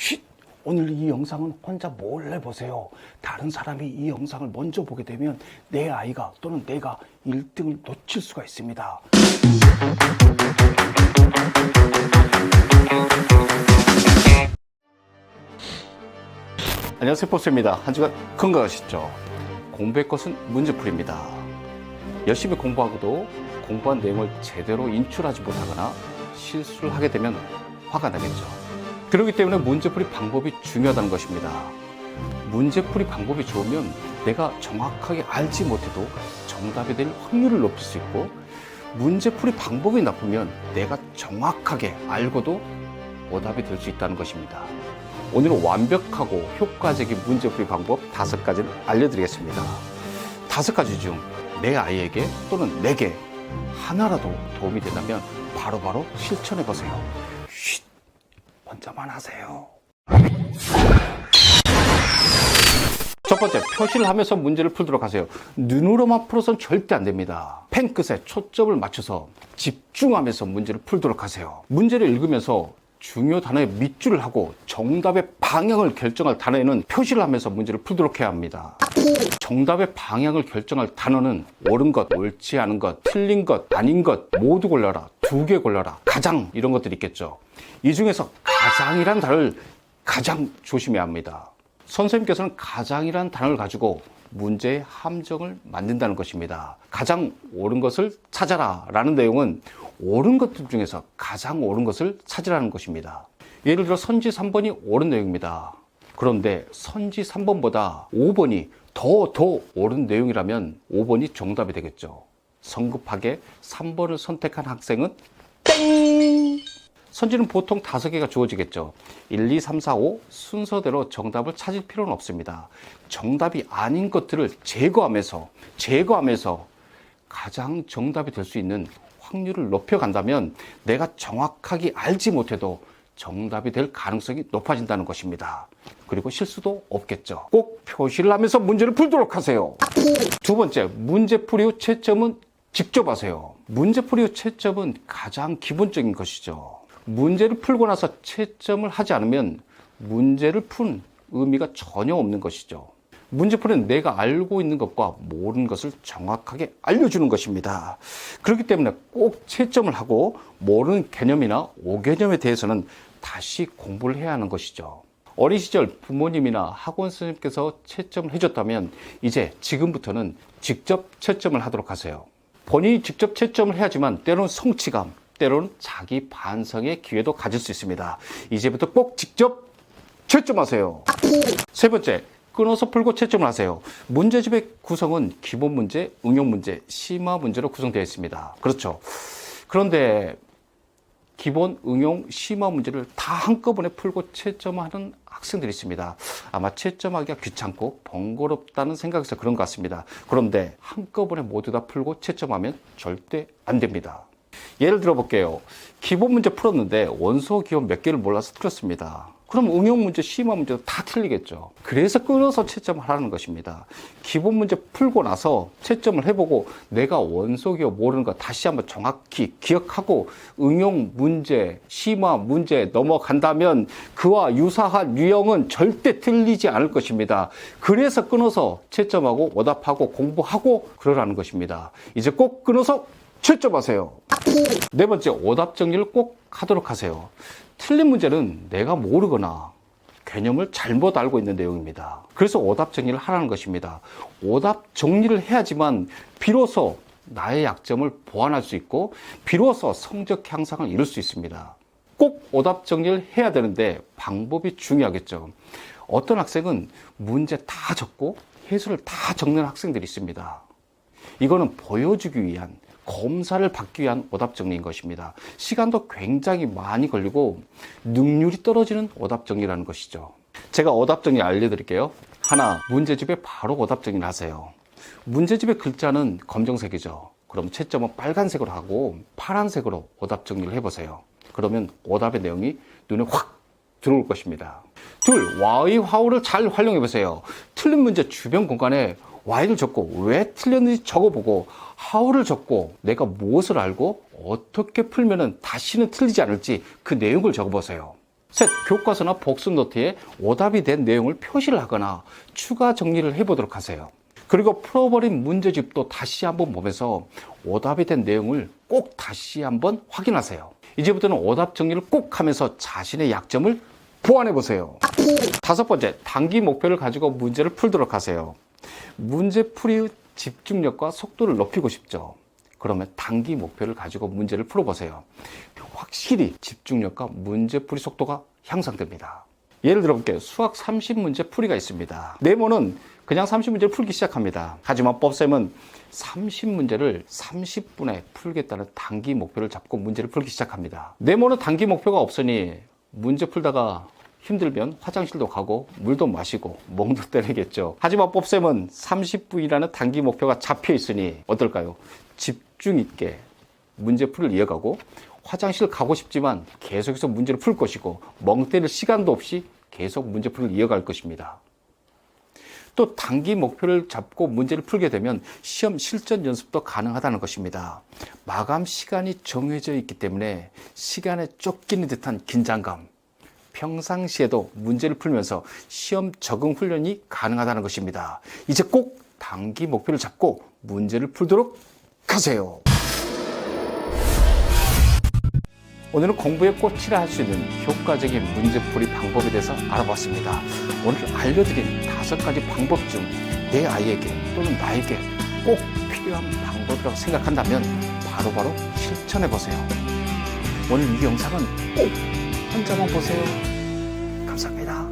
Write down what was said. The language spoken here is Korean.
쉿! 오늘 이 영상은 혼자 몰래 보세요. 다른 사람이 이 영상을 먼저 보게 되면 내 아이가 또는 내가 1등을 놓칠 수가 있습니다. 안녕하세요, 포스입니다. 한 주간 건강하셨죠? 공부의 것은 문제풀이입니다. 열심히 공부하고도 공부한 내용을 제대로 인출하지 못하거나 실수를 하게 되면 화가 나겠죠. 그렇기 때문에 문제풀이 방법이 중요하다는 것입니다. 문제풀이 방법이 좋으면 내가 정확하게 알지 못해도 정답이 될 확률을 높일 수 있고, 문제풀이 방법이 나쁘면 내가 정확하게 알고도 오답이 될 수 있다는 것입니다. 오늘은 완벽하고 효과적인 문제풀이 방법 5가지를 알려드리겠습니다. 5가지 중 내 아이에게 또는 내게 하나라도 도움이 된다면 바로바로 실천해 보세요. 쉿! 혼자만 하세요. 첫 번째, 표시를 하면서 문제를 풀도록 하세요. 눈으로만 풀어서는 절대 안 됩니다. 펜 끝에 초점을 맞춰서 집중하면서 문제를 풀도록 하세요. 문제를 읽으면서 중요 단어에 밑줄을 하고 정답의 방향을 결정할 단어에는 표시를 하면서 문제를 풀도록 해야 합니다. 정답의 방향을 결정할 단어는 옳은 것, 옳지 않은 것, 틀린 것, 아닌 것 모두 골라라, 2개 골라라, 가장 이런 것들이 있겠죠. 이 중에서 가장이란 단어를 가장 조심해야 합니다. 선생님께서는 가장이란 단어를 가지고 문제의 함정을 만든다는 것입니다. 가장 옳은 것을 찾아라 라는 내용은 옳은 것들 중에서 가장 옳은 것을 찾으라는 것입니다. 예를 들어 선지 3번이 옳은 내용입니다. 그런데 선지 3번보다 5번이 더 옳은 내용이라면 5번이 정답이 되겠죠. 성급하게 3번을 선택한 학생은 땡! 선지는 보통 5개가 주어지겠죠. 1, 2, 3, 4, 5 순서대로 정답을 찾을 필요는 없습니다. 정답이 아닌 것들을 제거하면서 가장 정답이 될 수 있는 확률을 높여간다면 내가 정확하게 알지 못해도 정답이 될 가능성이 높아진다는 것입니다. 그리고 실수도 없겠죠. 꼭 표시를 하면서 문제를 풀도록 하세요. 2번째, 문제풀이 후 채점은 직접 하세요. 문제풀이 후 채점은 가장 기본적인 것이죠. 문제를 풀고 나서 채점을 하지 않으면 문제를 푼 의미가 전혀 없는 것이죠. 문제풀이는 내가 알고 있는 것과 모르는 것을 정확하게 알려주는 것입니다. 그렇기 때문에 꼭 채점을 하고 모르는 개념이나 오개념에 대해서는 다시 공부를 해야 하는 것이죠. 어린 시절 부모님이나 학원 선생님께서 채점을 해줬다면 이제 지금부터는 직접 채점을 하도록 하세요. 본인이 직접 채점을 해야지만 때로는 성취감, 때로는 자기 반성의 기회도 가질 수 있습니다. 이제부터 꼭 직접 채점하세요. 3번째, 끊어서 풀고 채점을 하세요. 문제집의 구성은 기본 문제, 응용 문제, 심화 문제로 구성되어 있습니다. 그렇죠. 그런데 기본, 응용, 심화 문제를 다 한꺼번에 풀고 채점하는 학생들이 있습니다. 아마 채점하기가 귀찮고 번거롭다는 생각에서 그런 것 같습니다. 그런데 한꺼번에 모두 다 풀고 채점하면 절대 안 됩니다. 예를 들어 볼게요. 기본 문제 풀었는데 원소 기호 몇 개를 몰라서 틀렸습니다. 그럼 응용 문제, 심화 문제도 다 틀리겠죠. 그래서 끊어서 채점을 하라는 것입니다. 기본 문제 풀고 나서 채점을 해보고 내가 원소 기호 모르는 거 다시 한번 정확히 기억하고 응용 문제, 심화 문제 넘어간다면 그와 유사한 유형은 절대 틀리지 않을 것입니다. 그래서 끊어서 채점하고 오답하고 공부하고 그러라는 것입니다. 이제 꼭 끊어서 채점하세요. 4번째, 오답 정리를 꼭 하도록 하세요. 틀린 문제는 내가 모르거나 개념을 잘못 알고 있는 내용입니다. 그래서 오답 정리를 하라는 것입니다. 오답 정리를 해야지만 비로소 나의 약점을 보완할 수 있고 비로소 성적 향상을 이룰 수 있습니다. 꼭 오답 정리를 해야 되는데 방법이 중요하겠죠. 어떤 학생은 문제 다 적고 해설을 다 적는 학생들이 있습니다. 이거는 보여주기 위한, 검사를 받기 위한 오답 정리인 것입니다. 시간도 굉장히 많이 걸리고 능률이 떨어지는 오답 정리라는 것이죠. 제가 오답 정리 알려드릴게요. 하나, 문제집에 바로 오답 정리를 하세요. 문제집의 글자는 검정색이죠. 그럼 채점은 빨간색으로 하고 파란색으로 오답 정리를 해보세요. 그러면 오답의 내용이 눈에 확 들어올 것입니다. 2, 와의 화우를 잘 활용해보세요. 틀린 문제 주변 공간에 Y를 적고 왜 틀렸는지 적어보고 how를 적고 내가 무엇을 알고 어떻게 풀면은 다시는 틀리지 않을지 그 내용을 적어보세요. 셋, 교과서나 복습 노트에 오답이 된 내용을 표시를 하거나 추가 정리를 해보도록 하세요. 그리고 풀어버린 문제집도 다시 한번 보면서 오답이 된 내용을 꼭 다시 한번 확인하세요. 이제부터는 오답 정리를 꼭 하면서 자신의 약점을 보완해 보세요. 다섯 번째, 단기 목표를 가지고 문제를 풀도록 하세요. 문제풀이의 집중력과 속도를 높이고 싶죠. 그러면 단기 목표를 가지고 문제를 풀어보세요. 확실히 집중력과 문제풀이 속도가 향상됩니다. 예를 들어 볼게요. 수학 30문제 풀이가 있습니다. 네모는 그냥 30문제를 풀기 시작합니다. 하지만 법쌤은 30문제를 30분에 풀겠다는 단기 목표를 잡고 문제를 풀기 시작합니다. 네모는 단기 목표가 없으니 문제 풀다가 힘들면 화장실도 가고 물도 마시고 멍도 때리겠죠. 하지만 법쌤은 30분이라는 단기 목표가 잡혀 있으니 어떨까요? 집중 있게 문제풀이를 이어가고 화장실 가고 싶지만 계속해서 문제를 풀 것이고 멍 때릴 시간도 없이 계속 문제풀이를 이어갈 것입니다. 또 단기 목표를 잡고 문제를 풀게 되면 시험 실전 연습도 가능하다는 것입니다. 마감 시간이 정해져 있기 때문에 시간에 쫓기는 듯한 긴장감, 평상시에도 문제를 풀면서 시험 적응 훈련이 가능하다는 것입니다. 이제 꼭 단기 목표를 잡고 문제를 풀도록 하세요. 오늘은 공부의 꽃이라 할 수 있는 효과적인 문제풀이 방법에 대해서 알아봤습니다. 오늘 알려드린 5가지 방법 중 내 아이에게 또는 나에게 꼭 필요한 방법이라고 생각한다면 바로바로 실천해보세요. 오늘 이 영상은 꼭 한 점만 보세요. 감사합니다.